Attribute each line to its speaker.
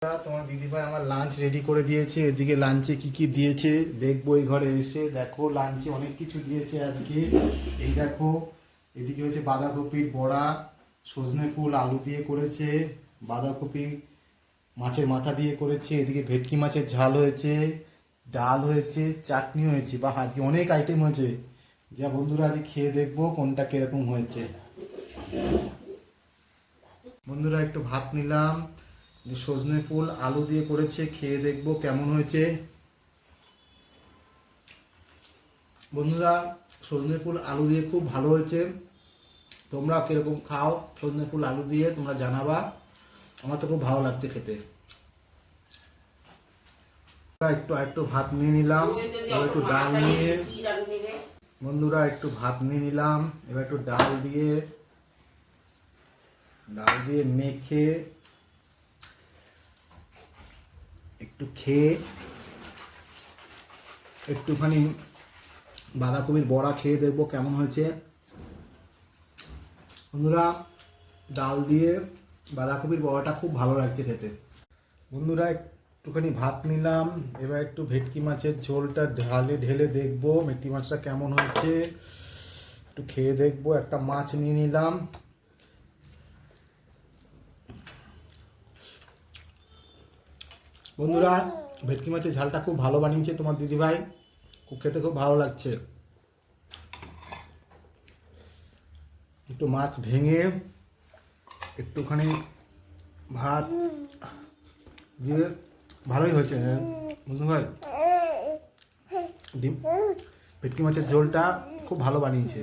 Speaker 1: তোমার দিদিভাই আমার লাঞ্চ রেডি করে দিয়েছে। এদিকে লাঞ্চে কি কি দিয়েছে দেখবো এই ঘরে এসে। দেখো লাঞ্চে অনেক কিছু দিয়েছে আজকে। এই দেখো, এদিকে হচ্ছে বাঁধাকপির বড়া, সজনে ফুল আলু দিয়ে করেছে, বাঁধাকপি মাছের মাথা দিয়ে করেছে, এদিকে ভেটকি মাছের ঝাল হয়েছে, ডাল হয়েছে, চাটনি হয়েছে। বা আজকে অনেক আইটেম হয়েছে। যা বন্ধুরা আজকে খেয়ে দেখবো কোনটা কিরকম হয়েছে। বন্ধুরা একটু ভাত নিলাম, সজনে ফুল আলু দিয়ে করেছে, খেয়ে দেখবো কেমন হয়েছে। বন্ধুরা সজনে ফুল আলু দিয়ে খুব ভালো হয়েছে। তোমরা কিরকম খাও সজনে ফুল আলু দিয়ে তোমরা জানাবা। আমার তো খুব ভালো লাগছে খেতে। একটু একটু ভাত নিয়ে নিলাম, এবার একটু ডাল নিয়ে, বন্ধুরা একটু ভাত নিয়ে নিলাম, এবার একটু ডাল দিয়ে মেখে একটু খেয়ে, একটুখানি বাঁধাকপির বড়া খেয়ে দেখবো কেমন হয়েছে। বন্ধুরা ডাল দিয়ে বাঁধাকপির বড়াটা খুব ভালো লাগছে খেতে। বন্ধুরা একটুখানি ভাত নিলাম, এবার একটু ভেটকি মাছের ঝোলটা ঢেলে দেখবো ভেটকি মাছটা কেমন হয়েছে। একটু খেয়ে দেখবো। একটা মাছ নিয়ে নিলাম। বন্ধুরা ভেটকি মাছের ঝালটা খুব ভালো বানিয়েছে তোমার দিদিভাই, খুব খেতে খুব ভালো লাগছে। একটু মাছ ভেঙে একটুখানি ভাত দিয়ে ভালোই হয়েছে বন্ধুভাই। ডিম ভেটকি মাছের ঝোলটা খুব ভালো বানিয়েছে।